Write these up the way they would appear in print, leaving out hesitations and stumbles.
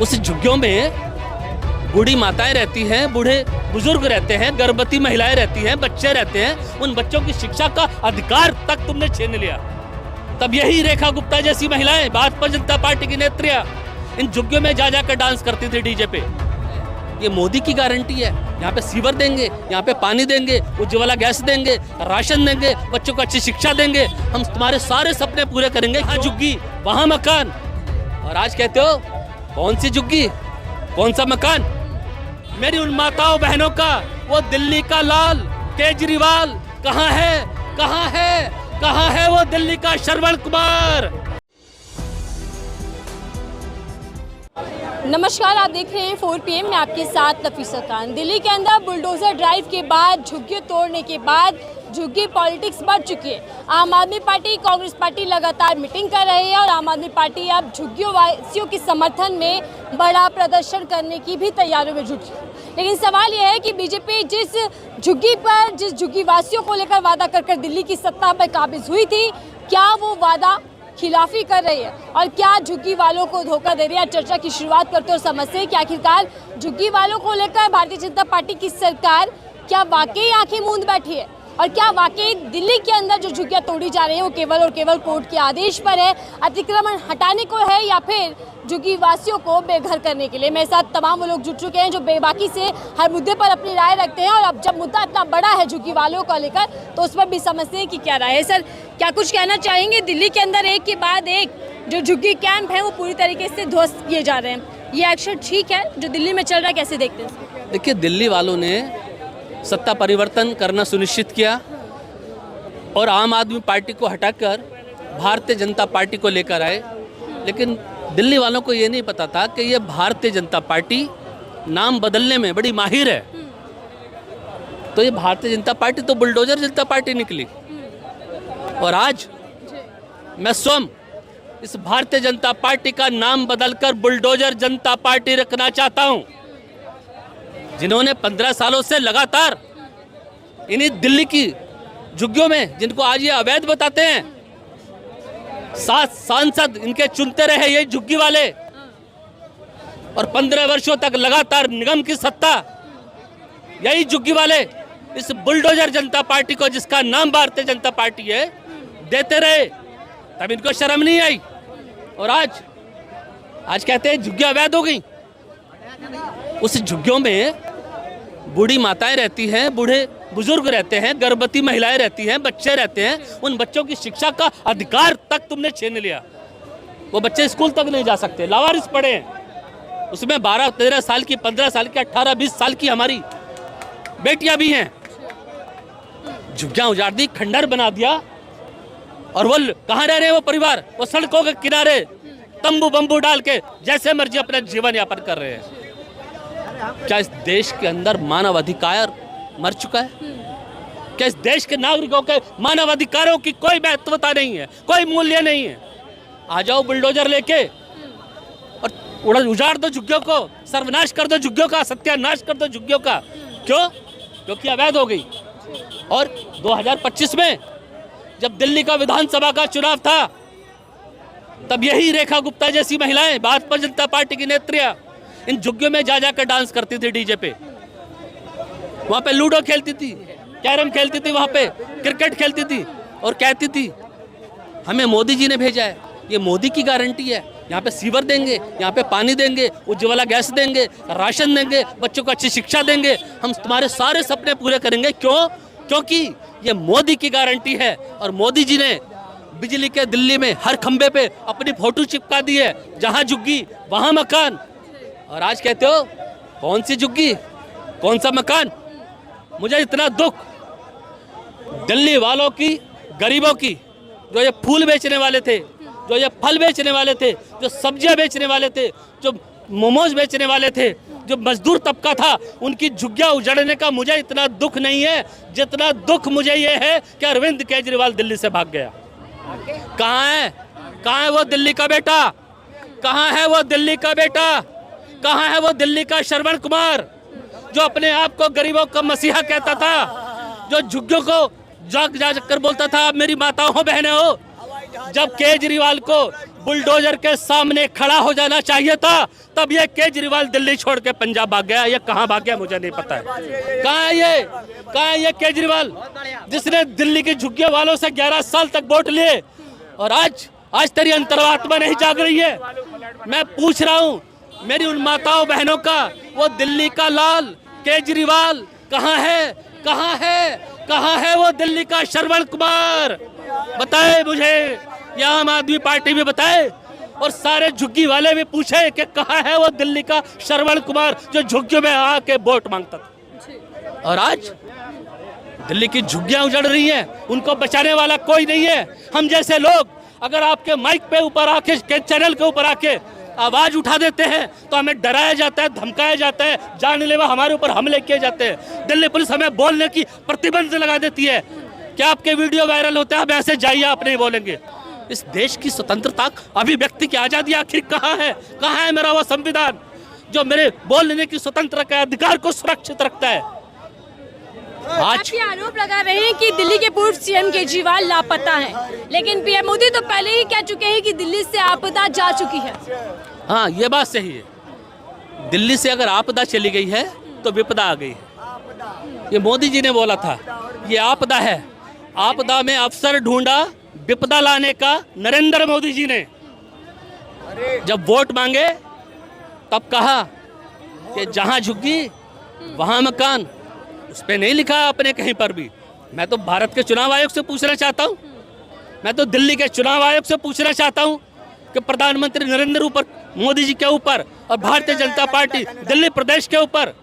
उस झुग्गियों में बूढ़ी माताएं रहती हैं, बूढ़े बुजुर्ग रहते हैं, गर्भवती महिलाएं रहती हैं, बच्चे रहते हैं। उन बच्चों की शिक्षा का अधिकार तक तुमने छीन लिया। तब यही रेखा गुप्ता जैसी महिलाएं, भाजपा जनता पार्टी की नेत्रियां इन झुग्गियों में जा जाकर डांस करती थी डीजे पे। ये मोदी की गारंटी है। यहाँ पे सीवर देंगे, यहाँ पे पानी देंगे, उज्ज्वला गैस देंगे, राशन देंगे, बच्चों को अच्छी शिक्षा देंगे, हम तुम्हारे सारे सपने पूरे करेंगे। यहाँ झुग्गी, वहाँ मकान। और आज कहते हो कौन सी झुग्गी, कौन सा मकान? मेरी उन माताओं बहनों का वो दिल्ली का लाल केजरीवाल कहाँ है, कहाँ है, कहाँ है वो दिल्ली का श्रवण कुमार? नमस्कार, आप देख रहे हैं 4 PM में आपके साथ नफीसा खान। दिल्ली के अंदर बुलडोजर ड्राइव के बाद, झुग्गी तोड़ने के बाद झुग्गी पॉलिटिक्स बढ़ चुकी है। आम आदमी पार्टी, कांग्रेस पार्टी लगातार मीटिंग कर रही है और आम आदमी पार्टी अब झुग्गियों वासियों के समर्थन में बड़ा प्रदर्शन करने की भी तैयारियों में जुटी है। लेकिन सवाल यह है कि बीजेपी जिस झुग्गी वासियों को लेकर वादा कर दिल्ली की सत्ता पर काबिज हुई थी, क्या वो वादा खिलाफी कर रही है और क्या झुग्गी वालों को धोखा दे रही है? चर्चा की शुरुआत करते और समझते हैं कि आखिरकार झुग्गी वालों को लेकर भारतीय जनता पार्टी की सरकार क्या वाकई आंखें मूंद बैठी है और क्या वाकई दिल्ली के अंदर जो झुग्गियां तोड़ी जा रही है वो केवल और केवल कोर्ट के आदेश पर है, अतिक्रमण हटाने को है, या फिर झुग्गी वासियों को बेघर करने के लिए? मेरे साथ तमाम वो लोग जुट चुके हैं जो बेबाकी से हर मुद्दे पर अपनी राय रखते हैं और अब जब मुद्दा इतना बड़ा है झुग्गी वालों को लेकर तो उस पर भी समझते हैं कि क्या राय है। सर, क्या कुछ कहना चाहेंगे? दिल्ली के अंदर एक के बाद एक जो झुग्गी कैंप है वो पूरी तरीके से ध्वस्त किए जा रहे हैं, ये एक्शन ठीक है जो दिल्ली में चल रहा है, कैसे देखते हैं? देखिए, दिल्ली वालों ने सत्ता परिवर्तन करना सुनिश्चित किया और आम आदमी पार्टी को हटाकर भारतीय जनता पार्टी को लेकर आए। लेकिन दिल्ली वालों को ये नहीं पता था कि ये भारतीय जनता पार्टी नाम बदलने में बड़ी माहिर है। तो ये भारतीय जनता पार्टी तो बुलडोजर जनता पार्टी निकली। और आज मैं स्वयं इस भारतीय जनता पार्टी का नाम बदलकर बुलडोजर जनता पार्टी रखना चाहता हूं। जिन्होंने 15 सालों से लगातार इन्हीं दिल्ली की झुग्गियों में, जिनको आज ये अवैध बताते हैं, 7 सांसद इनके चुनते रहे ये झुग्गी वाले और 15 वर्षों तक लगातार निगम की सत्ता यही झुग्गी वाले इस बुलडोजर जनता पार्टी को, जिसका नाम भारतीय जनता पार्टी है, देते रहे। तब इनको शर्म नहीं आई और आज कहते हैं झुग्गियां अवैध हो गई। उस झुग्गियों में बूढ़ी माताएं रहती हैं, बूढ़े बुजुर्ग रहते हैं, गर्भवती महिलाएं रहती हैं, बच्चे रहते हैं। उन बच्चों की शिक्षा का अधिकार तक तुमने छीन लिया। वो बच्चे स्कूल तक नहीं जा सकते, लावारिस पड़े हैं। उसमें 12-13 साल की, 15 साल की, 18-20 साल की हमारी बेटियां भी हैं। झुग्गियां उजाड़ दी, खंडर बना दिया और वो कहाँ रह रहे हैं? वो परिवार वो सड़कों के किनारे तंबू बम्बू डाल के जैसे मर्जी अपना जीवन यापन कर रहे हैं। क्या इस देश के अंदर मानव अधिकार मर चुका है? क्या इस देश के नागरिकों के मानव अधिकारों की कोई महत्वता नहीं है, कोई मूल्य नहीं है? आ जाओ बुलडोजर लेके और उजाड़ दो झुग्गियों को, सर्वनाश कर दो झुग्गियों का, सत्यानाश कर दो झुग्गियों का। क्यों? क्योंकि अवैध हो गई। और 2025 में जब दिल्ली का विधानसभा का चुनाव था, तब यही रेखा गुप्ता जैसी महिलाएं, भाजपा जनता पार्टी की नेत्रियां इन झुग्गियों में जा जाकर डांस करती थी डीजे पे। वहां पे लूडो खेलती थी, कैरम खेलती थी, वहां पे क्रिकेट खेलती थी और कहती थी हमें मोदी जी ने भेजा है, ये मोदी की गारंटी है। यहाँ पे सीवर देंगे, यहाँ पे पानी देंगे, उज्ज्वला गैस देंगे, राशन देंगे, बच्चों को अच्छी शिक्षा देंगे, हम तुम्हारे सारे सपने पूरे करेंगे। क्यों? क्योंकि ये मोदी की गारंटी है और मोदी जी ने बिजली के दिल्ली में हर खंबे पे अपनी फोटो चिपका दी है, जहाँ झुग्गी वहाँ मकान। और आज कहते हो कौन सी झुग्गी, कौन सा मकान? मुझे इतना दुख दिल्ली वालों की, गरीबों की, जो ये फूल बेचने वाले थे, जो ये फल बेचने वाले थे, जो सब्जियां बेचने वाले थे, जो मोमोज बेचने वाले थे, जो मजदूर तबका था, उनकी झुग्गियां उजड़ने का मुझे इतना दुख नहीं है जितना दुख मुझे ये है कि अरविंद केजरीवाल दिल्ली से भाग गया। कहाँ है? कहाँ है वो दिल्ली का बेटा? कहाँ है वो दिल्ली का बेटा? कहाँ है वो दिल्ली का श्रवण कुमार, जो अपने आप को गरीबों का मसीहा कहता था, जो झुग्गियों को जाग कर बोलता था आप मेरी माताओं हो, बहनें हो, जब केजरीवाल को बुलडोजर के सामने खड़ा हो जाना चाहिए था, तब ये केजरीवाल दिल्ली छोड़ के पंजाब भाग गया। ये कहाँ भाग गया मुझे नहीं पता है। कहाँ है ये केजरीवाल जिसने दिल्ली की झुग्गियों वालों से 11 साल तक वोट लिए, और आज तेरी अंतरात्मा नहीं जाग रही है। मैं पूछ रहा हूँ मेरी उन माताओं बहनों का, वो दिल्ली का लाल केजरीवाल कहाँ है? कहाँ है वो दिल्ली का श्रवण कुमार? बताए मुझे, या आम आदमी पार्टी भी बताए, और सारे झुग्गी वाले भी पूछे कि कहाँ है वो दिल्ली का श्रवण कुमार जो झुग्गियों में आके वोट मांगता था। और आज दिल्ली की झुग्गियां उजड़ रही हैं, उनको बचाने वाला कोई नहीं है। हम जैसे लोग अगर आपके माइक पे ऊपर आके, के चैनल के ऊपर आके आवाज उठा देते हैं तो हमें डराया जाता है, धमकाया जाता है, जानलेवा हमारे ऊपर हमले किए जाते हैं। दिल्ली पुलिस हमें बोलने की प्रतिबंध लगा देती है। क्या आपके वीडियो वायरल होते हैं, आप ऐसे जाइए, आप नहीं बोलेंगे। इस देश की स्वतंत्रता, अभिव्यक्ति की आजादी आखिर कहाँ है? कहाँ है मेरा वो संविधान जो मेरे बोलने की स्वतंत्रता के अधिकार को सुरक्षित रखता है? आज ये आरोप लगा रहे हैं कि दिल्ली के पूर्व सीएम केजरीवाल लापता हैं, लेकिन पीएम मोदी तो पहले ही कह चुके हैं कि दिल्ली से आपदा जा चुकी है। हाँ, ये बात सही है। दिल्ली से अगर आपदा चली गई है तो विपदा आ गई है। ये मोदी जी ने बोला था, ये आपदा है। आपदा में अवसर ढूंढा विपदा लाने का नरेंद्र मोदी जी ने। जब वोट मांगे तब कहा कि जहां झुग्गी वहां मकान। उस पर नहीं लिखा आपने कहीं पर भी। मैं तो भारत के चुनाव आयोग से पूछना चाहता हूं, मैं तो दिल्ली के चुनाव आयोग से पूछना चाहता हूं कि प्रधानमंत्री नरेंद्र मोदी जी के ऊपर और भारतीय जनता पार्टी दिल्ली प्रदेश के ऊपर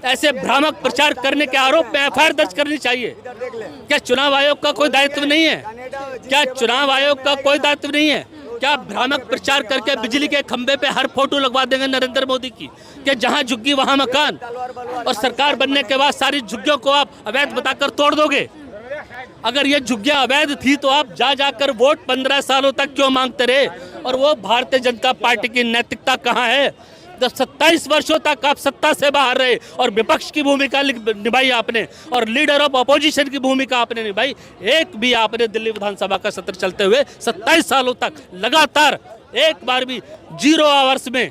ऐसे भ्रामक प्रचार करने के आरोप में एफआईआर दर्ज करनी चाहिए। क्या चुनाव आयोग का कोई दायित्व नहीं है? क्या चुनाव आयोग का कोई दायित्व नहीं है? क्या भ्रामक प्रचार करके बिजली के खंबे पे हर फोटो लगवा देंगे नरेंद्र मोदी की कि जहां झुग्गी वहां मकान, और सरकार बनने के बाद सारी झुग्गियों को आप अवैध बताकर तोड़ दोगे? अगर ये झुग्गियां अवैध थी तो आप जाकर वोट 15 सालों तक क्यों मांगते रहे? और वो भारतीय जनता पार्टी की नैतिकता कहाँ है? जब 27 वर्षों तक आप सत्ता से बाहर रहे और विपक्ष की भूमिका निभाई आपने, और लीडर ऑफ अपोजिशन की भूमिका आपने निभाई, एक भी आपने दिल्ली विधानसभा का सत्र चलते हुए 27 सालों तक लगातार एक बार भी 0 आवर्स में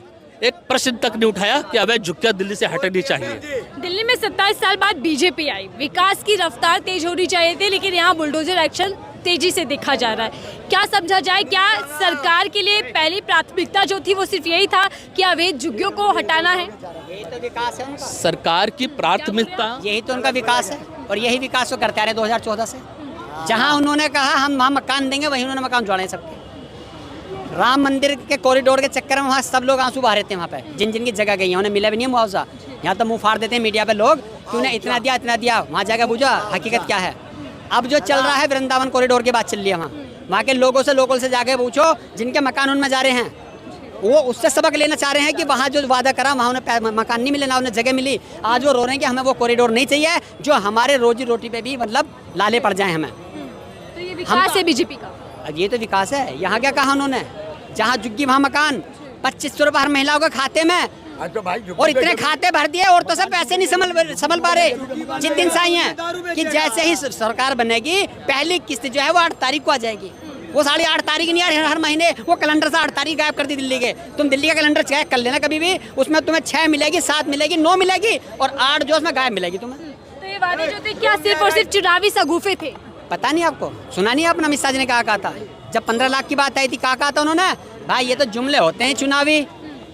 एक प्रश्न तक नहीं उठाया कि अवैध झुग्गियां दिल्ली से हटनी चाहिए। दिल्ली में 27 साल बाद बीजेपी आई, विकास की रफ्तार तेज होनी चाहिए थी, लेकिन यहाँ बुलडोजर एक्शन तेजी से देखा जा रहा है। क्या समझा जाए, क्या सरकार के लिए पहली प्राथमिकता जो थी वो सिर्फ यही था कि अवैध झुग्गियों को हटाना है? यही तो विकास है उनका। सरकार की प्राथमिकता यही तो उनका विकास है, और यही विकास वो करते आ रहे 2014 से। जहां उन्होंने कहा हम वहाँ मकान देंगे, वहीं उन्होंने मकान जोड़े सबके। राम मंदिर के कॉरिडोर के चक्कर में वहाँ सब लोग आंसू बहा रहे थे। वहाँ पे जिन जिन की जगह गई है उन्हें मिला भी नहीं मुआवजा। यहाँ तो मुंह फाड़ देते हैं मीडिया पे लोग कि उन्हें इतना दिया। वहाँ जाकर पूछा हकीकत क्या है। अब जो चल रहा है वृंदावन कॉरिडोर की बात चल रही है, वहाँ के लोगों से, लोकल से जाके पूछो जिनके मकान उनमें जा रहे हैं, वो उससे सबक लेना चाह रहे हैं कि वहाँ जो वादा करा वहाँ उन्हें मकान नहीं मिले, ना उन्हें जगह मिली। आज वो रो रहे हैं कि हमें वो कॉरिडोर नहीं चाहिए जो हमारे रोजी रोटी पे भी मतलब लाले पड़ जाए हमें। तो ये विकास है बीजेपी का? अब ये तो विकास है। यहाँ क्या कहा उन्होंने, जहाँ झुग्गी वहाँ मकान, 2500 रुपये हर महिलाओं के खाते में, और इतने खाते भर दिए और तो सब पैसे नहीं संभल पा रहे। जिस दिन से आई हैं कि जैसे ही सरकार बनेगी पहली किस्त जो है वो 8 तारीख को आ जाएगी। वो 8.5 तारीख नहीं आ रही हर महीने, वो कैलेंडर से 8 तारीख गायब कर दी दिल्ली के। तुम दिल्ली का कैलेंडर चेक कर लेना कभी भी, उसमें तुम्हें 6 मिलेगी, 7 मिलेगी, 9 मिलेगी, और 8 जो उसमें गायब मिलेगी तुम्हें। तो ये वादे जो थे क्या सिर्फ और सिर्फ चुनावी शगुफे थे? पता नहीं आपको, सुना नहीं आपने अमित शाह जी ने कहा था जब 15 लाख की बात आई थी, कहा था उन्होंने, भाई ये तो जुमले होते हैं चुनावी।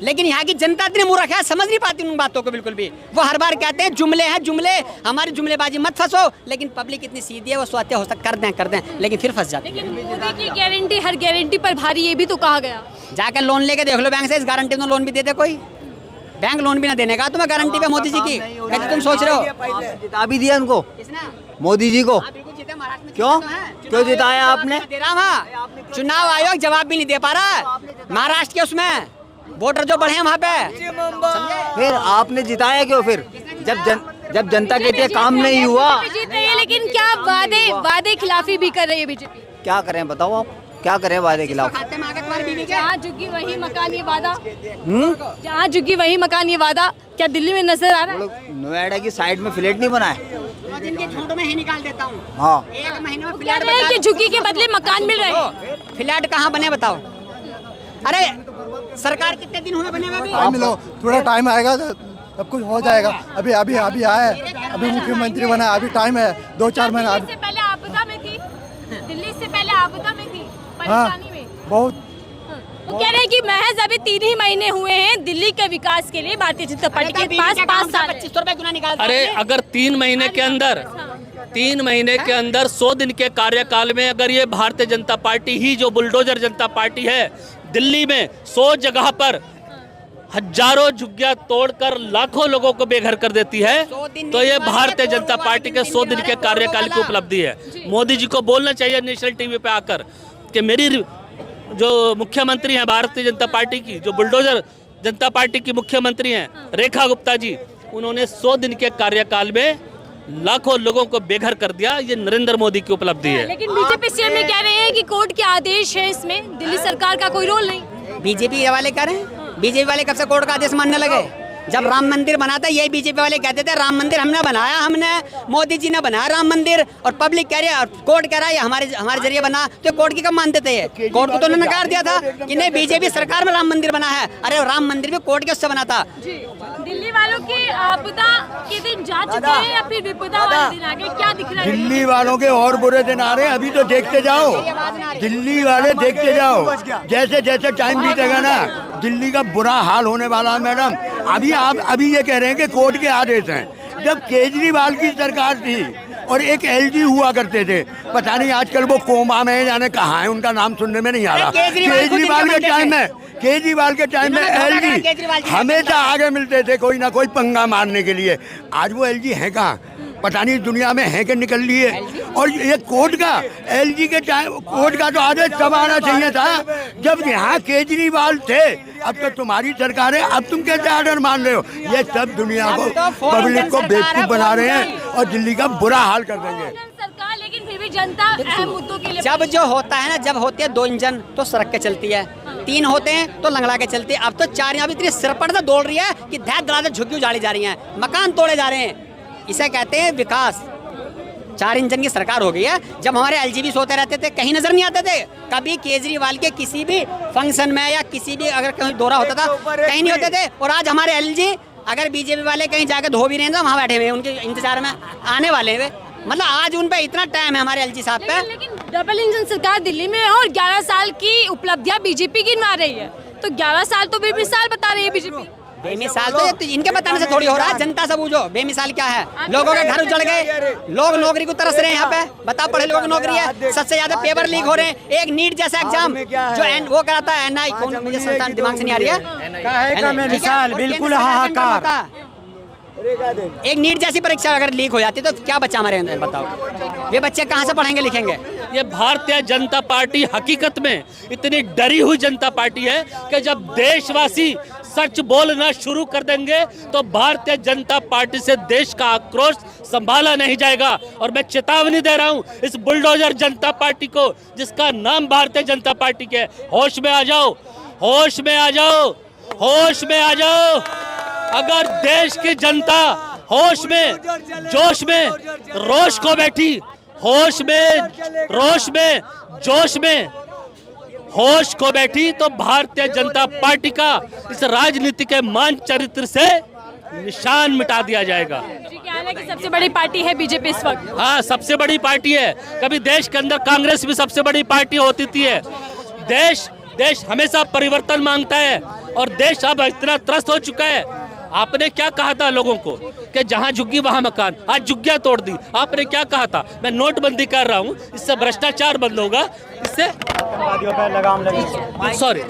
लेकिन यहाँ की जनता इतनी मूर्ख है, समझ नहीं पाती उन बातों को बिल्कुल भी। वो हर बार कहते हैं जुमले हैं जुमले, हमारी जुमलेबाजी मत फंसो। लेकिन पब्लिक इतनी सीधी है, वो सोचते हो सकता कर दें, लेकिन फिर फंस जाती है। लेकिन मोदी की गारंटी हर गारंटी पर भारी, ये भी तो कहा गया। जाकर लोन लेके देख लो बैंक से, इस गारंटी में लोन भी दे दे कोई। बैंक लोन भी ना देने का तुम्हें गारंटी पे मोदी जी की, कैसे तुम सोच रहे हो? जिता भी दिया उनको, मोदी जी को। क्यों जिताया आपने? चुनाव आयोग जवाब भी नहीं दे पा रहा महाराष्ट्र के उसमें वोटर जो बढ़े हैं वहाँ पे। फिर आपने जिताया क्यों? फिर जब जनता कहती है काम नहीं हुआ। जीत रही है, लेकिन क्या वादे खिलाफी भी कर रही है बीजेपी? क्या करें बताओ आप, क्या करें वादे के खिलाफ? जहाँ झुग्गी वही मकान ये वादा, जहाँ झुग्गी वही मकान ये वादा क्या दिल्ली में नजर आ रहा है? नोएडा की साइड में फ्लैट नहीं बनाए, दिन के झोंड में ही निकाल देता हूँ। हाँ 1 महीने में कह फ्लैट रहे हैं कि झुग्गी के बदले मकान मिल रहे हैं। फ्लैट कहाँ बने बताओ? अरे सरकार कितने दिन हुए बने हुए अभी? टाइम लो, थोड़ा टाइम आएगा तो सब कुछ हो जाएगा। अभी अभी अभी आए, अभी मुख्यमंत्री बना, अभी टाइम है 2-4 महीना। दिल्ली से पहले आपदा में थी, दिल्ली से पहले आपदा में थी, परेशानी में। बहुत वो कह रहे हैं कि महज अभी 3 ही महीने हुए हैं दिल्ली के विकास के लिए भारतीय जनता पार्टी के पास 5 साल है। 2500 रुपए गुना निकाल। अरे अगर 3 महीने के अंदर 3 महीने के अंदर 100 दिन के कार्यकाल में अगर ये भारतीय जनता पार्टी ही जो बुलडोजर जनता पार्टी है दिल्ली में 100 जगह पर हजारों झुग्गियां तोड़कर लाखों लोगों को बेघर कर देती है, तो ये भारतीय जनता पार्टी के 100 दिन के कार्यकाल की उपलब्धि है। मोदी जी को बोलना चाहिए नेशनल टीवी पे आकर कि मेरी जो मुख्यमंत्री हैं भारतीय जनता पार्टी की, जो बुलडोजर जनता पार्टी की मुख्यमंत्री हैं रेखा गुप्ता जी, उन्होंने 100 दिन के कार्यकाल में लाखों लोगों को बेघर कर दिया। ये नरेंद्र मोदी की उपलब्धि है। लेकिन बीजेपी सीएम ने कह रहे हैं कि कोर्ट के आदेश है, इसमें दिल्ली सरकार का कोई रोल नहीं। बीजेपी वाले कह रहे हैं, बीजेपी वाले कब से कोर्ट का आदेश मानने लगे? जब राम मंदिर बना था यही बीजेपी वाले कहते थे राम मंदिर हमने बनाया, हमने मोदी जी ने बनाया राम मंदिर, और पब्लिक कह रही है, कोर्ट कह रहा है हमारे जरिए बना, तो कोर्ट की कब मानते थे? कोर्ट को तो उन्होंने नकार दिया था कि नहीं बीजेपी सरकार में राम मंदिर बना है। अरे राम मंदिर भी कोर्ट के उससे बना था। दिल्ली वालों की आपदा के दिन जा चुके हैं या फिर विपदा वाले दिन आ गए, क्या दिख रहा है? दिल्ली वालों के और बुरे दिन आ रहे हैं, अभी तो देखते जाओ, दिल्ली वाले देखते जाओ, जैसे जैसे टाइम बीतेगा ना दिल्ली का बुरा हाल होने वाला है मैडम। अभी आप अभी ये कह रहे हैं कि कोर्ट के आदेश हैं, जब केजरीवाल की सरकार थी और एक एलजी हुआ करते थे, पता नहीं आजकल वो कोमा में जाने कहाँ है, उनका नाम सुनने में नहीं आ रहा। केजरीवाल के टाइम में एलजी हमेशा आगे मिलते थे कोई ना कोई पंगा मारने के लिए। आज वो एलजी है कहाँ, पता नहीं दुनिया में है कि निकल लिए। और ये कोर्ट का एलजी के टाइम कोर्ट का तो आदेश तब आना चाहिए था जब यहाँ केजरीवाल थे। अब तो तुम्हारी सरकार है, अब तुम कैसे आर्डर मान रहे हो? ये सब दुनिया को पब्लिक को बेवकूफ बना रहे हैं और दिल्ली का बुरा हाल कर देंगे सरकार। लेकिन फिर भी जनता अहम मुद्दों के लिए जब जो होता है ना, जब होती है 2 इंजन तो सड़क के चलती है, 3 होते हैं तो लंगड़ा के चलती है। अब तो 4 यहाँ भी इतनी सिरपट से दौड़ रही है कि धैक गला से झुग्गी उजाड़ी जा रही है, मकान तोड़े जा रहे हैं। इसे कहते हैं विकास। 4 इंजन की सरकार हो गई है। जब हमारे एलजीबी सोते रहते थे कहीं नजर नहीं आते थे, कभी केजरीवाल के किसी भी फंक्शन में या किसी भी अगर कहीं दौरा होता था कहीं नहीं होते थे। और आज हमारे एलजी अगर बीजेपी वाले कहीं जाकर धो भी रहे हैं तो वहाँ बैठे हुए हैं, उनके इंतजार में आने वाले हैं। मतलब आज उन पे इतना टाइम है हमारे एलजी साहब पे। लेकिन डबल इंजन सरकार दिल्ली में है और 11 साल की उपलब्धियां बीजेपी गिनवा रही है, तो 11 साल तो बेमिसाल बता रही है बीजेपी। बेमिसाल तो इनके बताने से थोड़ी हो रहा है, जनता से पूछो बेमिसाल क्या है। लोगों के घर उजड़ गए, लोग नौकरी को तरस रहे हैं यहाँ पे। बताओ पढ़े लोगों की नौकरी है, सबसे ज्यादा पेपर लीक हो रहे हैं। एक नीट जैसा एग्जाम जो वो कराता है एनआई, कौन मुझे संस्थान दिमाग से नहीं आ रही है, मिसाल बिल्कुल हाहाकार। एक नीट जैसी परीक्षा अगर लीक हो जाती तो क्या बच्चा हमारे अंदर, बताओ ये बच्चे कहाँ से पढ़ेंगे लिखेंगे? ये भारतीय जनता पार्टी हकीकत में इतनी डरी हुई जनता पार्टी है कि जब देशवासी सच बोलना शुरू कर देंगे तो भारतीय जनता पार्टी से देश का आक्रोश संभाला नहीं जाएगा। और मैं चेतावनी दे रहा हूं इस बुलडोजर जनता पार्टी को, जिसका नाम भारतीय जनता पार्टी के। होश में आ जाओ, होश में आ जाओ, होश में आ जाओ। अगर देश की जनता होश में, जोश में, रोश को बैठी, होश में, रोश में, जोश में, होश को बैठी तो भारतीय जनता पार्टी का इस राजनीति के मानचित्र से निशान मिटा दिया जाएगा। कि सबसे बड़ी पार्टी है बीजेपी इस वक्त। हाँ, सबसे बड़ी पार्टी है। कभी देश के अंदर कांग्रेस भी सबसे बड़ी पार्टी होती थी। देश हमेशा परिवर्तन मांगता है और देश अब इतना त्रस्त हो चुका है। आपने क्या कहा था लोगों को कि जहां झुग्गी वहां मकान, आज झुग्गियां तोड़ दी। आपने क्या कहा था? मैं नोटबंदी कर रहा हूं, इससे भ्रष्टाचार बंद होगा, इससे सॉरी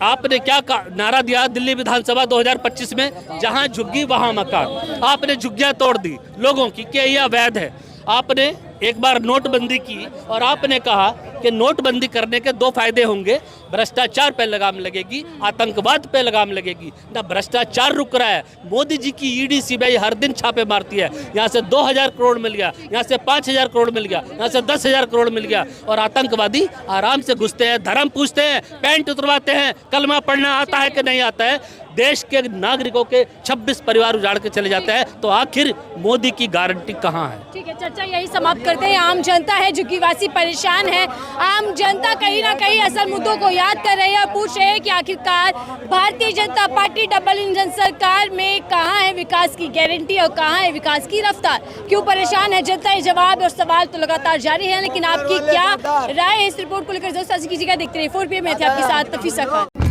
आपने क्या नारा दिया दिल्ली विधानसभा 2025 में, जहां झुग्गी वहां मकान। आपने झुग्गियां तोड़ दी लोगों की कि यह अवैध है। आपने एक बार नोटबंदी की और आपने कहा कि नोटबंदी करने के दो फायदे होंगे, भ्रष्टाचार पे लगाम लगेगी, आतंकवाद पे लगाम लगेगी। ना भ्रष्टाचार रुक रहा है, मोदी जी की ईडी सीबीआई हर दिन छापे मारती है। यहाँ से 2000 करोड़ मिल गया, यहाँ से 5000 करोड़ मिल गया, यहाँ से 10,000 करोड़ मिल गया, और आतंकवादी आराम से घुसते हैं, धर्म पूछते हैं, पैंट उतरवाते हैं, कलमा पढ़ना आता है कि नहीं आता है, देश के नागरिकों के 26 परिवार उजाड़ के चले जाते हैं। तो आखिर मोदी की गारंटी कहाँ है? ठीक है, चर्चा यही समाप्त करते हैं। आम जनता है, झुग्गीवासी परेशान है। आम जनता कहीं ना कहीं असल मुद्दों को याद कर रही है और पूछ रहे हैं कि आखिरकार Bharatiya Janata party double engine सरकार में कहाँ है विकास की गारंटी और कहाँ है विकास की रफ्तार? क्यों परेशान है जनता? ये जवाब और सवाल तो लगातार जारी है, लेकिन आपकी क्या राय है इस रिपोर्ट को लेकर जरूर साझा कीजिएगा। देखते रहिए 4 PM में थे आपके साथ नफीसा खान।